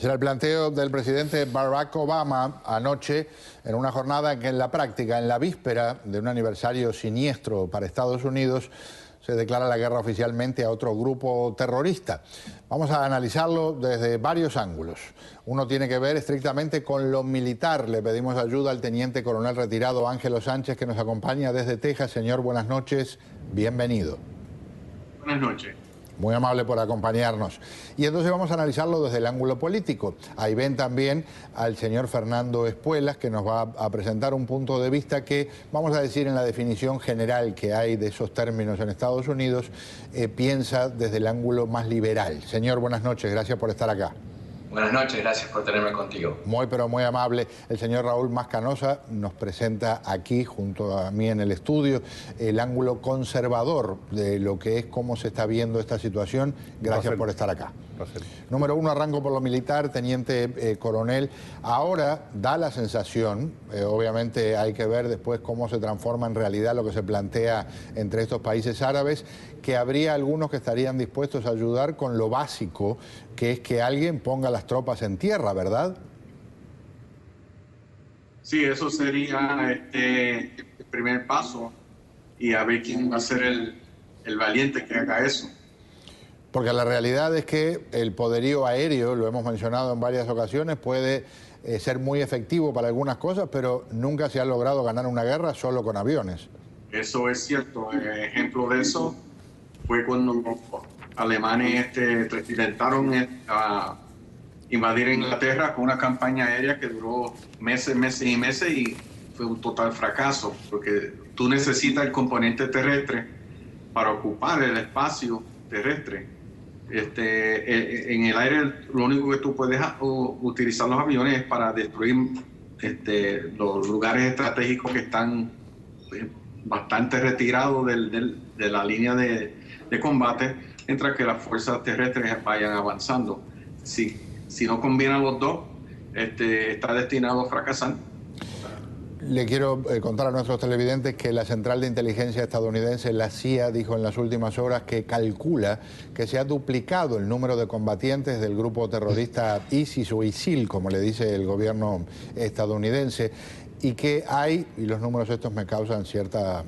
Será el planteo del presidente Barack Obama anoche en una jornada en que en la práctica, en la víspera de un aniversario siniestro para Estados Unidos, se declara la guerra oficialmente a otro grupo terrorista. Vamos a analizarlo desde varios ángulos. Uno tiene que ver estrictamente con lo militar. Le pedimos ayuda al teniente coronel retirado Ángelo Sánchez, que nos acompaña desde Texas. Señor, buenas noches, bienvenido. Buenas noches. Muy amable por acompañarnos. Y entonces vamos a analizarlo desde el ángulo político. Ahí ven también al señor Fernando Espuelas, que nos va a presentar un punto de vista que, vamos a decir, en la definición general que hay de esos términos en Estados Unidos, piensa desde el ángulo más liberal. Señor, buenas noches, gracias por estar acá. Buenas noches, gracias por tenerme contigo. Muy, pero muy amable. El señor Raúl Mascanosa nos presenta aquí, junto a mí en el estudio, el ángulo conservador de lo que es cómo se está viendo esta situación. Gracias por estar acá. Número uno, arranco por lo militar, teniente coronel. Ahora da la sensación, obviamente hay que ver después cómo se transforma en realidad lo que se plantea entre estos países árabes, que habría algunos que estarían dispuestos a ayudar con lo básico, que es que alguien ponga las tropas en tierra, ¿verdad? Sí, eso sería el primer paso, y a ver quién va a ser el valiente que haga eso. Porque la realidad es que el poderío aéreo, lo hemos mencionado en varias ocasiones, puede ser muy efectivo para algunas cosas, pero nunca se ha logrado ganar una guerra solo con aviones. Eso es cierto. Ejemplo de eso fue cuando los alemanes intentaron invadir Inglaterra con una campaña aérea que duró meses y meses, y fue un total fracaso, porque tú necesitas el componente terrestre para ocupar el espacio terrestre. En el aire lo único que tú puedes utilizar los aviones es para destruir los lugares estratégicos que están bastante retirados de la línea de combate, mientras que las fuerzas terrestres vayan avanzando. Si no combinan los dos, está destinado a fracasar. Le quiero contar a nuestros televidentes que la Central de Inteligencia estadounidense, la CIA, dijo en las últimas horas que calcula que se ha duplicado el número de combatientes del grupo terrorista ISIS o ISIL, como le dice el gobierno estadounidense, y que hay, y los números estos me causan cierta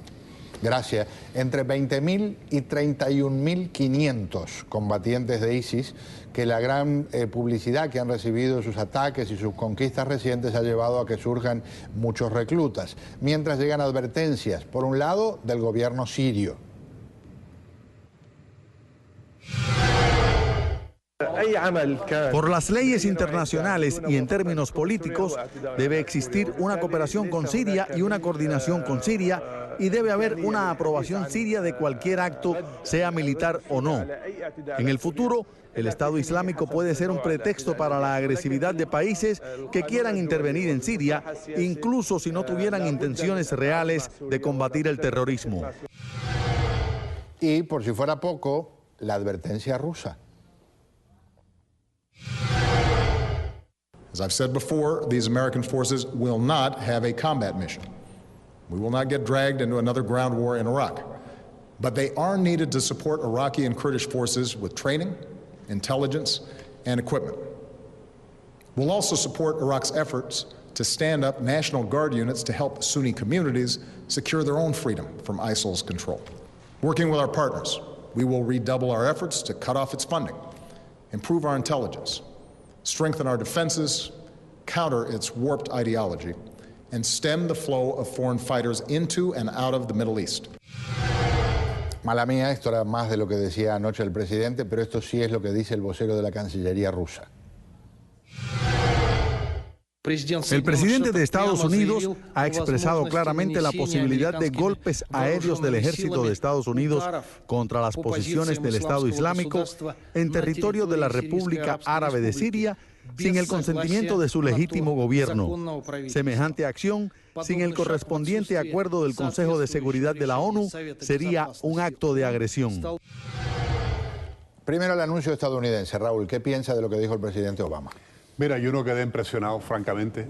gracia, entre 20.000 y 31.500 combatientes de ISIS, que la gran publicidad que han recibido sus ataques y sus conquistas recientes ha llevado a que surjan muchos reclutas, mientras llegan advertencias, por un lado, del gobierno sirio. Por las leyes internacionales y en términos políticos, debe existir una cooperación con Siria y una coordinación con Siria, y debe haber una aprobación siria de cualquier acto, sea militar o no. En el futuro, el Estado Islámico puede ser un pretexto para la agresividad de países que quieran intervenir en Siria, incluso si no tuvieran intenciones reales de combatir el terrorismo. Y, por si fuera poco, la advertencia rusa. As I've said before, these American forces will not have a combat mission. We will not get dragged into another ground war in Iraq. But they are needed to support Iraqi and Kurdish forces with training, intelligence, and equipment. We'll also support Iraq's efforts to stand up National Guard units to help Sunni communities secure their own freedom from ISIL's control. Working with our partners, we will redouble our efforts to cut off its funding, improve our intelligence, strengthen our defenses, counter its warped ideology, and stem the flow of foreign fighters into and out of the Middle East. Mala mía, esto era más de lo que decía anoche el presidente, pero esto sí es lo que dice el vocero de la Cancillería rusa. El presidente de Estados Unidos ha expresado claramente la posibilidad de golpes aéreos del ejército de Estados Unidos contra las posiciones del Estado Islámico en territorio de la República Árabe de Siria, sin el consentimiento de su legítimo gobierno. Semejante acción, sin el correspondiente acuerdo del Consejo de Seguridad de la ONU, sería un acto de agresión. Primero el anuncio estadounidense. Raúl, ¿qué piensa de lo que dijo el presidente Obama? Mira, yo no quedé impresionado, francamente.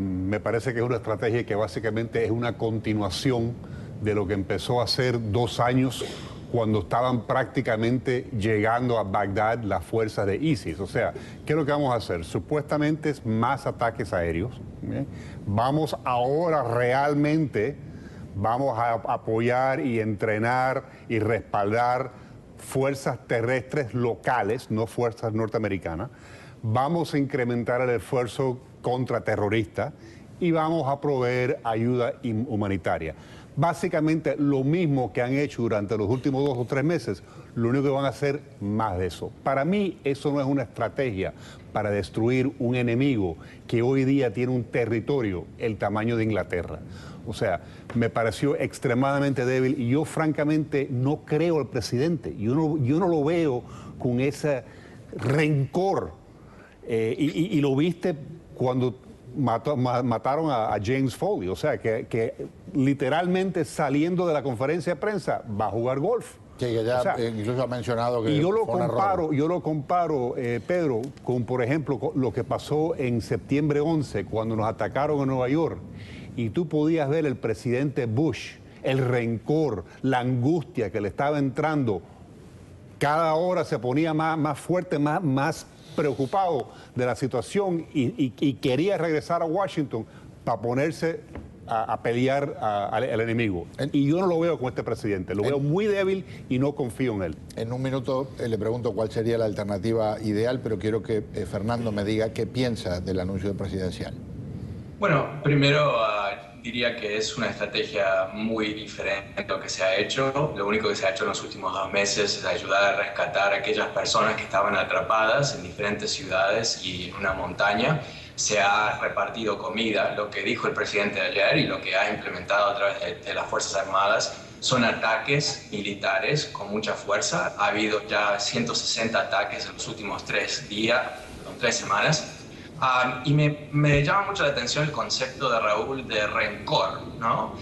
Me parece que es una estrategia que básicamente es una continuación de lo que empezó a hacer 2 años cuando estaban prácticamente llegando a Bagdad las fuerzas de ISIS. O sea, ¿qué es lo que vamos a hacer? Supuestamente es más ataques aéreos. Vamos ahora realmente, vamos a apoyar y entrenar y respaldar fuerzas terrestres locales, no fuerzas norteamericanas. Vamos a incrementar el esfuerzo contraterrorista y vamos a proveer ayuda humanitaria. Básicamente lo mismo que han hecho durante los últimos 2 o 3 meses, lo único que van a hacer más de eso. Para mí eso no es una estrategia para destruir un enemigo que hoy día tiene un territorio el tamaño de Inglaterra. O sea, me pareció extremadamente débil y yo francamente no creo al presidente. Yo no lo veo con ese rencor. Y lo viste cuando mataron a James Foley, o sea, que literalmente saliendo de la conferencia de prensa va a jugar golf. Sí, que ya, o sea, incluso ha mencionado que y yo lo comparo, Pedro, con, por ejemplo, lo que pasó en septiembre 11, cuando nos atacaron en Nueva York, y tú podías ver el presidente Bush, el rencor, la angustia que le estaba entrando, cada hora se ponía más fuerte, más preocupado de la situación y quería regresar a Washington para ponerse a pelear al enemigo. Y yo no lo veo con este presidente, lo veo muy débil y no confío en él. En un minuto le pregunto cuál sería la alternativa ideal, pero quiero que Fernando me diga qué piensa del anuncio presidencial. Bueno, primero diría que es una estrategia muy diferente a lo que se ha hecho. Lo único que se ha hecho en los últimos 2 meses es ayudar a rescatar a aquellas personas que estaban atrapadas en diferentes ciudades y en una montaña. Se ha repartido comida. Lo que dijo el presidente ayer y lo que ha implementado a través de las Fuerzas Armadas son ataques militares con mucha fuerza. Ha habido ya 160 ataques en los últimos 3 semanas. Y me llama mucho la atención el concepto de Raúl de rencor, ¿no?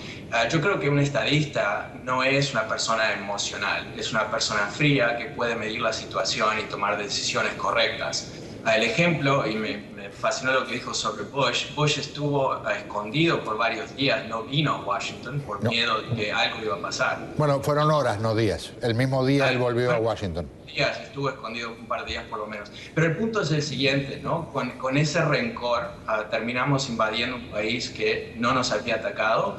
Yo creo que un estadista no es una persona emocional, es una persona fría que puede medir la situación y tomar decisiones correctas. El ejemplo, y me fascinó lo que dijo sobre Bush. Bush estuvo escondido por varios días, no vino a Washington por miedo de que algo iba a pasar. Bueno, fueron horas, no días. El mismo día él volvió a Washington. Días, estuvo escondido un par de días por lo menos. Pero el punto es el siguiente, ¿no? Con ese rencor terminamos invadiendo un país que no nos había atacado.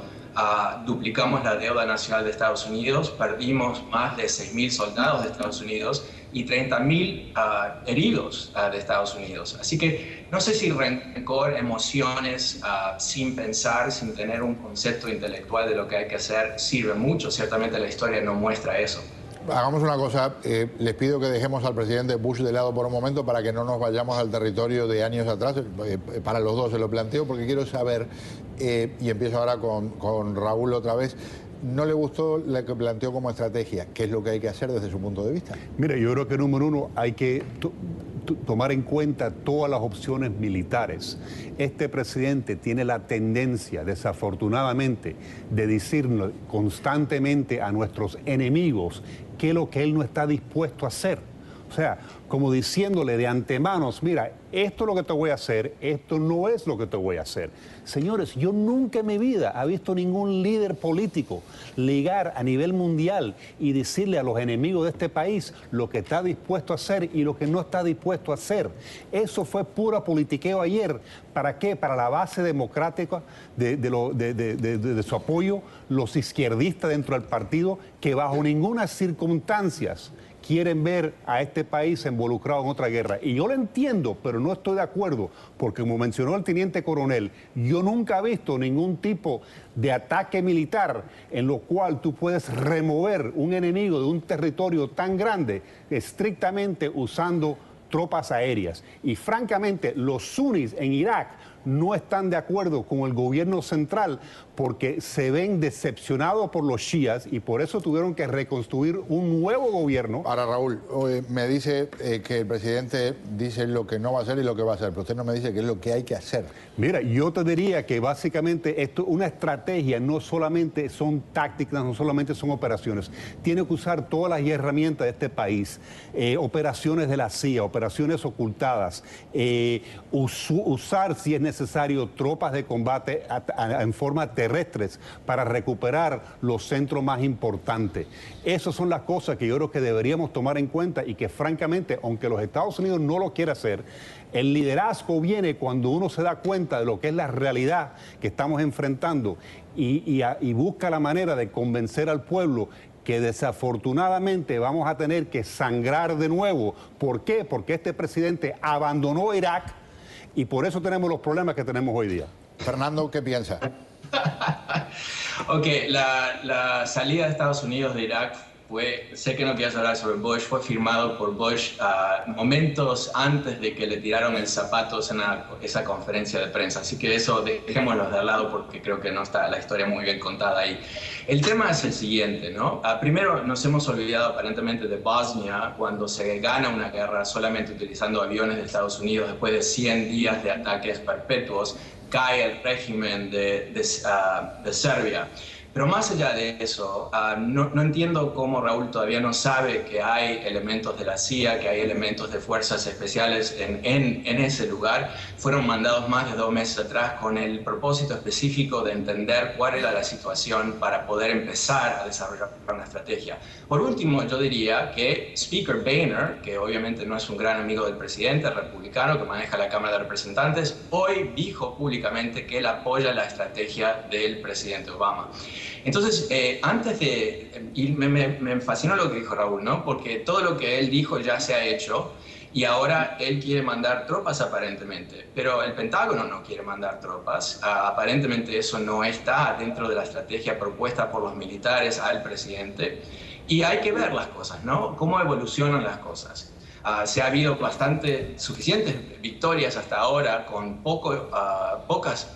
Duplicamos la deuda nacional de Estados Unidos, perdimos más de 6.000 soldados de Estados Unidos y 30.000 heridos de Estados Unidos. Así que no sé si rencor, emociones, sin pensar, sin tener un concepto intelectual de lo que hay que hacer, sirve mucho. Ciertamente la historia no muestra eso. Hagamos una cosa, les pido que dejemos al presidente Bush de lado por un momento para que no nos vayamos al territorio de años atrás. Para los dos se lo planteo porque quiero saber, y empiezo ahora con Raúl otra vez, ¿no le gustó lo que planteó como estrategia? ¿Qué es lo que hay que hacer desde su punto de vista? Mira, yo creo que número uno hay que tomar en cuenta todas las opciones militares. Este presidente tiene la tendencia, desafortunadamente, de decirnos constantemente a nuestros enemigos qué es lo que él no está dispuesto a hacer. O sea, como diciéndole de antemano, mira, esto es lo que te voy a hacer, esto no es lo que te voy a hacer. Señores, yo nunca en mi vida he visto ningún líder político ligar a nivel mundial y decirle a los enemigos de este país lo que está dispuesto a hacer y lo que no está dispuesto a hacer. Eso fue pura politiqueo ayer. ¿Para qué? Para la base democrática de su apoyo, los izquierdistas dentro del partido, que bajo ninguna circunstancia quieren ver a este país involucrado en otra guerra. Y yo lo entiendo, pero no estoy de acuerdo, porque como mencionó el teniente coronel, yo nunca he visto ningún tipo de ataque militar en lo cual tú puedes remover un enemigo de un territorio tan grande estrictamente usando tropas aéreas. Y francamente, los sunnis en Irak no están de acuerdo con el gobierno central porque se ven decepcionados por los chiíes y por eso tuvieron que reconstruir un nuevo gobierno. Ahora, Raúl, me dice que el presidente dice lo que no va a hacer y lo que va a hacer, pero usted no me dice qué es lo que hay que hacer. Mira, yo te diría que básicamente esto, una estrategia no solamente son tácticas, no solamente son operaciones. Tiene que usar todas las herramientas de este país, operaciones de la CIA, operaciones ocultadas, usar si es necesario necesario tropas de combate en forma terrestres para recuperar los centros más importantes. Esas son las cosas que yo creo que deberíamos tomar en cuenta y que francamente, aunque los Estados Unidos no lo quiera hacer, el liderazgo viene cuando uno se da cuenta de lo que es la realidad que estamos enfrentando y busca la manera de convencer al pueblo que desafortunadamente vamos a tener que sangrar de nuevo. ¿Por qué? Porque este presidente abandonó Irak y por eso tenemos los problemas que tenemos hoy día. Fernando, ¿qué piensa? Ok, la salida de Estados Unidos de Irak fue, sé que no quieres hablar sobre Bush, fue firmado por Bush momentos antes de que le tiraron el zapato en esa conferencia de prensa. Así que eso dejémoslo de lado porque creo que no está la historia muy bien contada ahí. El tema es el siguiente, ¿no? Primero nos hemos olvidado aparentemente de Bosnia cuando se gana una guerra solamente utilizando aviones de Estados Unidos después de 100 días de ataques perpetuos, cae el régimen de Serbia. Pero más allá de eso, no entiendo cómo Raúl todavía no sabe que hay elementos de la CIA, que hay elementos de fuerzas especiales en ese lugar. Fueron mandados más de 2 meses atrás con el propósito específico de entender cuál era la situación para poder empezar a desarrollar una estrategia. Por último, yo diría que Speaker Boehner, que obviamente no es un gran amigo del presidente republicano que maneja la Cámara de Representantes, hoy dijo públicamente que él apoya la estrategia del presidente Obama. Entonces, antes de ir, me fascinó lo que dijo Raúl, ¿no? Porque todo lo que él dijo ya se ha hecho y ahora él quiere mandar tropas aparentemente, pero el Pentágono no quiere mandar tropas. Aparentemente eso no está dentro de la estrategia propuesta por los militares al presidente y hay que ver las cosas, ¿no? Cómo evolucionan las cosas. Se ha habido suficientes victorias hasta ahora con pocas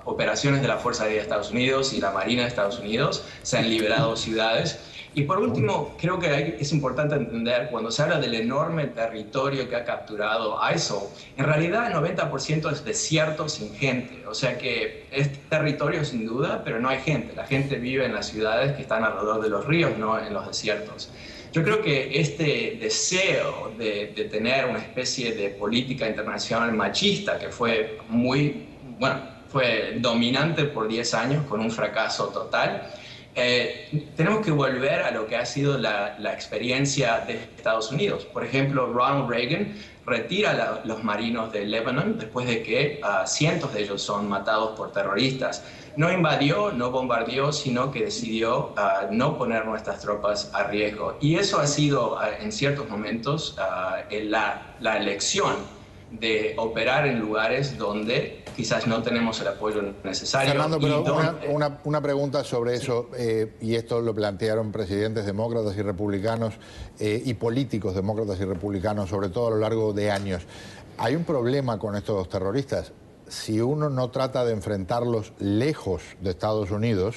operaciones de la Fuerza Aérea de Estados Unidos y la Marina de Estados Unidos. Se han liberado ciudades. Y por último, creo que es importante entender, cuando se habla del enorme territorio que ha capturado ISIL, en realidad el 90% es desierto sin gente. O sea que es territorio sin duda, pero no hay gente. La gente vive en las ciudades que están alrededor de los ríos, no en los desiertos. Yo creo que este deseo de tener una especie de política internacional machista que fue fue dominante por 10 años con un fracaso total, tenemos que volver a lo que ha sido la experiencia de Estados Unidos. Por ejemplo, Ronald Reagan retira los marinos de Líbano después de que cientos de ellos son matados por terroristas. No invadió, no bombardeó, sino que decidió no poner nuestras tropas a riesgo. Y eso ha sido, en ciertos momentos, la elección de operar en lugares donde quizás no tenemos el apoyo necesario. Fernando, pero una pregunta sobre eso, y esto lo plantearon presidentes demócratas y republicanos y políticos demócratas y republicanos, sobre todo a lo largo de años. Hay un problema con estos terroristas. Si uno no trata de enfrentarlos lejos de Estados Unidos,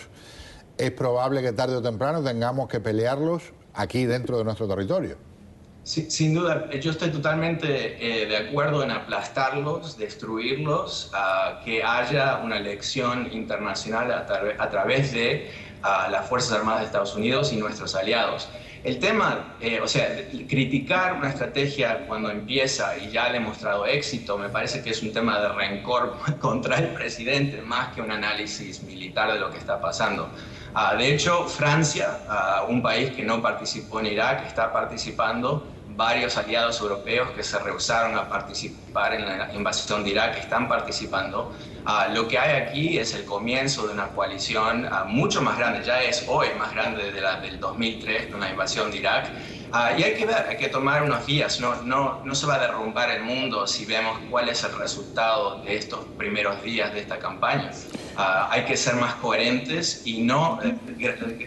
es probable que tarde o temprano tengamos que pelearlos aquí dentro de nuestro territorio. Sí, sin duda, yo estoy totalmente de acuerdo en aplastarlos, destruirlos, que haya una elección internacional a través de las Fuerzas Armadas de Estados Unidos y nuestros aliados. El tema, criticar una estrategia cuando empieza y ya ha demostrado éxito, me parece que es un tema de rencor contra el presidente, más que un análisis militar de lo que está pasando. De hecho, Francia, un país que no participó en Irak, está participando. Varios aliados europeos que se rehusaron a participar en la invasión de Irak están participando. Lo que hay aquí es el comienzo de una coalición mucho más grande, ya es hoy más grande de la del 2003, de una invasión de Irak. Y hay que ver, hay que tomar unos días, no se va a derrumbar el mundo si vemos cuál es el resultado de estos primeros días de esta campaña. Hay que ser más coherentes y no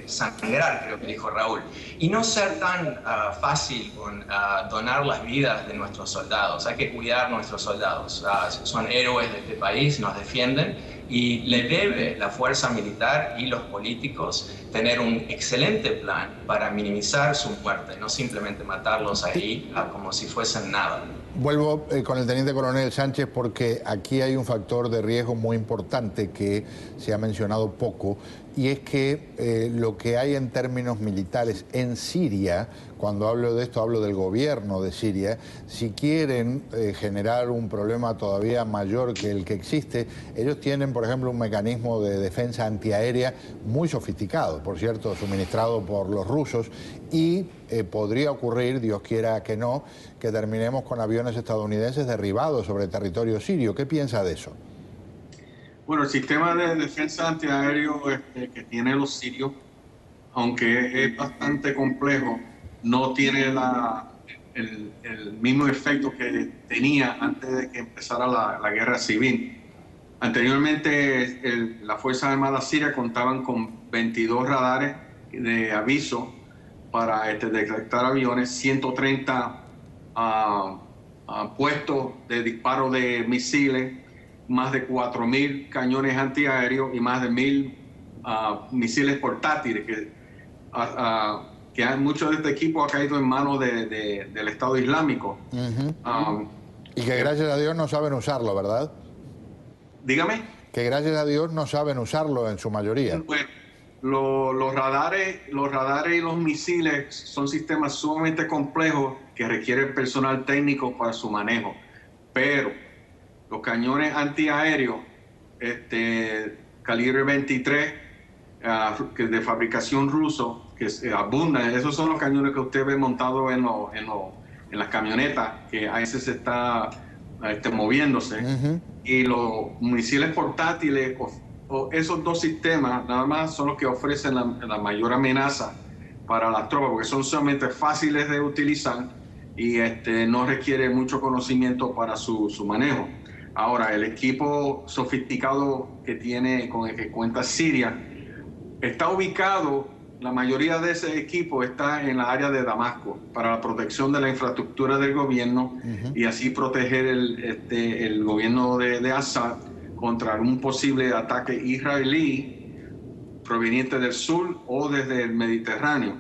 sangrar, creo que dijo Raúl, y no ser tan fácil con donar las vidas de nuestros soldados. Hay que cuidar a nuestros soldados. Son héroes de este país, nos defienden y le debe la fuerza militar y los políticos tener un excelente plan para minimizar su muerte, no simplemente matarlos ahí como si fuesen nada. Vuelvo con el teniente coronel Sánchez porque aquí hay un factor de riesgo muy importante que se ha mencionado poco y es que lo que hay en términos militares en Siria, cuando hablo de esto hablo del gobierno de Siria, si quieren generar un problema todavía mayor que el que existe, ellos tienen, por ejemplo, un mecanismo de defensa antiaérea muy sofisticado, por cierto, suministrado por los rusos, y podría ocurrir, Dios quiera que no, que terminemos con aviones estadounidenses derribados sobre territorio sirio. ¿Qué piensa de eso? Bueno, el sistema de defensa antiaéreo que tienen los sirios, aunque es bastante complejo, no tiene el mismo efecto que tenía antes de que empezara la guerra civil. Anteriormente, las Fuerzas Armadas sirias contaban con 22 radares de aviso para detectar aviones, 130 puestos de disparo de misiles, más de 4.000 cañones antiaéreos y más de 1.000 misiles portátiles que mucho de este equipo ha caído en manos del Estado Islámico. Y que gracias a Dios no saben usarlo, ¿verdad? Dígame. Que gracias a Dios no saben usarlo en su mayoría. Pues, los radares y los misiles son sistemas sumamente complejos que requieren personal técnico para su manejo. Pero los cañones antiaéreos calibre 23 de fabricación ruso, que abundan, esos son los cañones que usted ve montados en las camionetas, que a veces se está moviéndose. Y los misiles portátiles, esos dos sistemas nada más son los que ofrecen la mayor amenaza para las tropas, porque son sumamente fáciles de utilizar y no requiere mucho conocimiento para su manejo. Ahora, el equipo sofisticado con el que cuenta Siria está ubicado, la mayoría de ese equipo está en la área de Damasco para la protección de la infraestructura del gobierno y así proteger el gobierno de Assad contra un posible ataque israelí proveniente del sur o desde el Mediterráneo.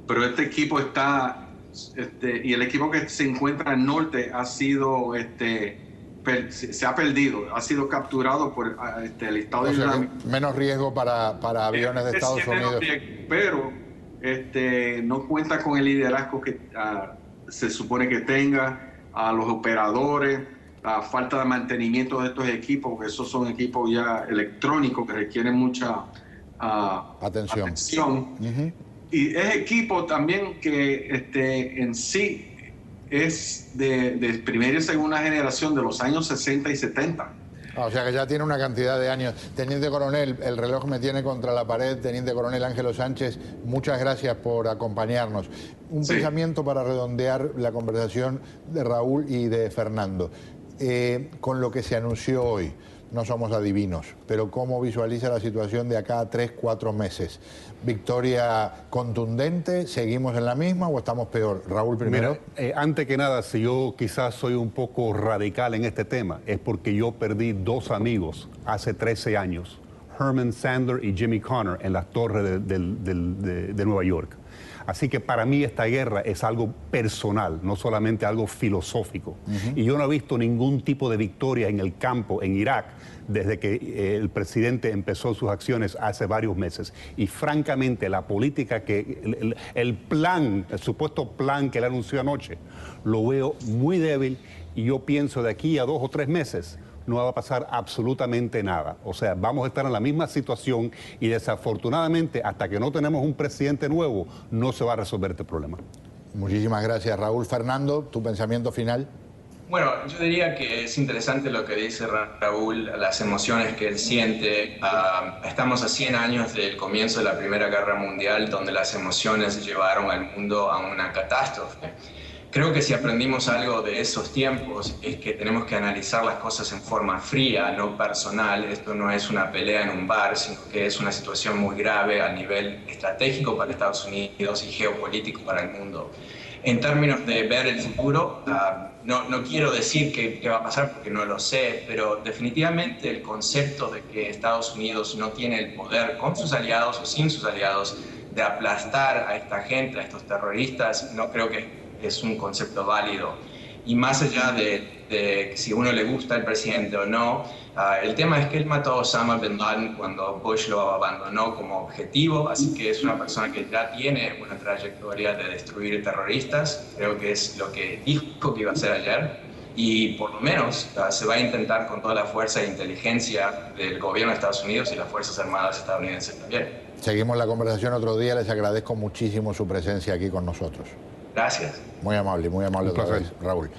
Pero este equipo y el equipo que se encuentra al norte ha sido se ha perdido, ha sido capturado por el Estado Islámico. Menos riesgo para aviones de Estados Unidos. Pero no cuenta con el liderazgo que se supone que tenga, a los operadores, la falta de mantenimiento de estos equipos, porque esos son equipos ya electrónicos que requieren mucha atención. Y es equipo también que en sí es de primera y segunda generación de los años 60 y 70. O sea que ya tiene una cantidad de años. Teniente Coronel, el reloj me tiene contra la pared. Teniente Coronel Ángelo Sánchez, muchas gracias por acompañarnos. Un pensamiento para redondear la conversación de Raúl y de Fernando. Con lo que se anunció hoy, no somos adivinos, pero ¿cómo visualiza la situación de acá a 3-4 meses? ¿Victoria contundente? ¿Seguimos en la misma o estamos peor? Raúl primero. Mira, antes que nada, si yo quizás soy un poco radical en este tema, es porque yo perdí 2 amigos hace 13 años, Herman Sandler y Jimmy Connor, en las torres de Nueva York. Así que para mí esta guerra es algo personal, no solamente algo filosófico. Y yo no he visto ningún tipo de victoria en el campo, en Irak, desde que el presidente empezó sus acciones hace varios meses. Y francamente, la política el supuesto plan que él anunció anoche, lo veo muy débil y yo pienso de aquí a 2 o 3 meses no va a pasar absolutamente nada. O sea, vamos a estar en la misma situación y desafortunadamente hasta que no tenemos un presidente nuevo no se va a resolver este problema. Muchísimas gracias, Raúl. Fernando, ¿tu pensamiento final? Bueno, yo diría que es interesante lo que dice Raúl, las emociones que él siente. Estamos a 100 años del comienzo de la Primera Guerra Mundial, donde las emociones llevaron al mundo a una catástrofe. Creo que si aprendimos algo de esos tiempos es que tenemos que analizar las cosas en forma fría, no personal. Esto no es una pelea en un bar, sino que es una situación muy grave a nivel estratégico para Estados Unidos y geopolítico para el mundo. En términos de ver el futuro, no quiero decir qué va a pasar porque no lo sé, pero definitivamente el concepto de que Estados Unidos no tiene el poder con sus aliados o sin sus aliados de aplastar a esta gente, a estos terroristas, no creo que es un concepto válido. Y más allá de si a uno le gusta el presidente o no, el tema es que él mató a Osama Bin Laden cuando Bush lo abandonó como objetivo, así que es una persona que ya tiene una trayectoria de destruir terroristas, creo que es lo que dijo que iba a hacer ayer, y por lo menos se va a intentar con toda la fuerza e inteligencia del gobierno de Estados Unidos y las Fuerzas Armadas estadounidenses también. Seguimos la conversación otro día, les agradezco muchísimo su presencia aquí con nosotros. Gracias. Muy amable otra vez, Raúl.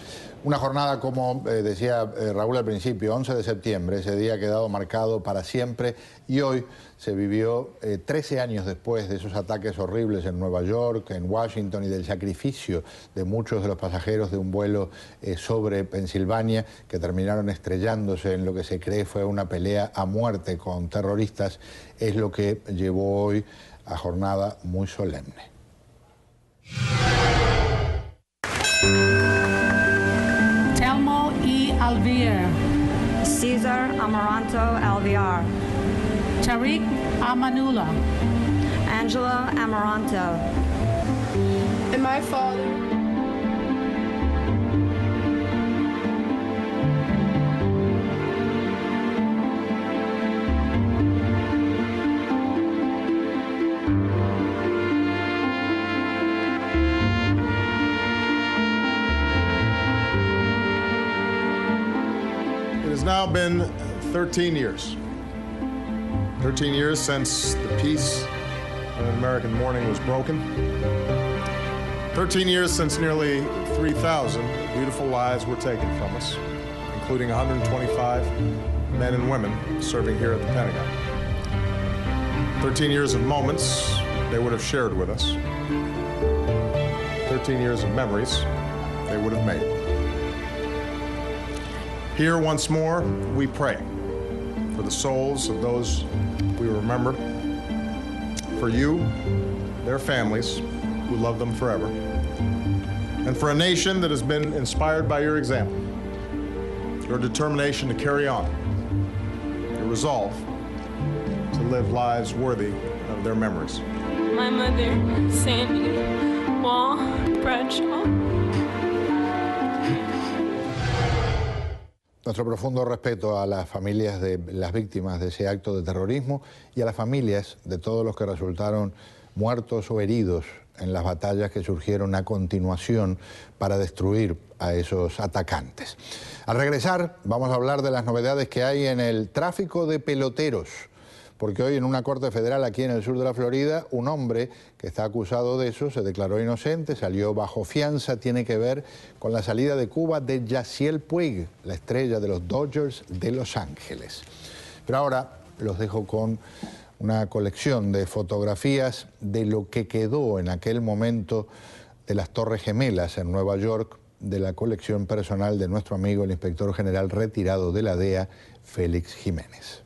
Una jornada, como decía Raúl al principio, 11 de septiembre, ese día ha quedado marcado para siempre y hoy se vivió 13 años después de esos ataques horribles en Nueva York, en Washington y del sacrificio de muchos de los pasajeros de un vuelo sobre Pensilvania que terminaron estrellándose en lo que se cree fue una pelea a muerte con terroristas, es lo que llevó hoy a jornada muy solemne. Telmo E. Alvear. Cesar Amaranto Alvear. Tariq Amanullah. Angela Amaranto. And my father. It has now been 13 years. 13 years since the peace of an American morning was broken. 13 years since nearly 3,000 beautiful lives were taken from us, including 125 men and women serving here at the Pentagon. 13 years of moments they would have shared with us. 13 years of memories they would have made. Here once more, we pray for the souls of those we remember, for you, their families, who love them forever, and for a nation that has been inspired by your example, your determination to carry on, your resolve to live lives worthy of their memories. My mother, Sandy Wall Bradshaw. Nuestro profundo respeto a las familias de las víctimas de ese acto de terrorismo y a las familias de todos los que resultaron muertos o heridos en las batallas que surgieron a continuación para destruir a esos atacantes. Al regresar vamos a hablar de las novedades que hay en el tráfico de peloteros, porque hoy en una corte federal aquí en el sur de la Florida, un hombre que está acusado de eso se declaró inocente, salió bajo fianza, tiene que ver con la salida de Cuba de Yasiel Puig, la estrella de los Dodgers de Los Ángeles. Pero ahora los dejo con una colección de fotografías de lo que quedó en aquel momento de las Torres Gemelas en Nueva York, de la colección personal de nuestro amigo el inspector general retirado de la DEA, Félix Jiménez.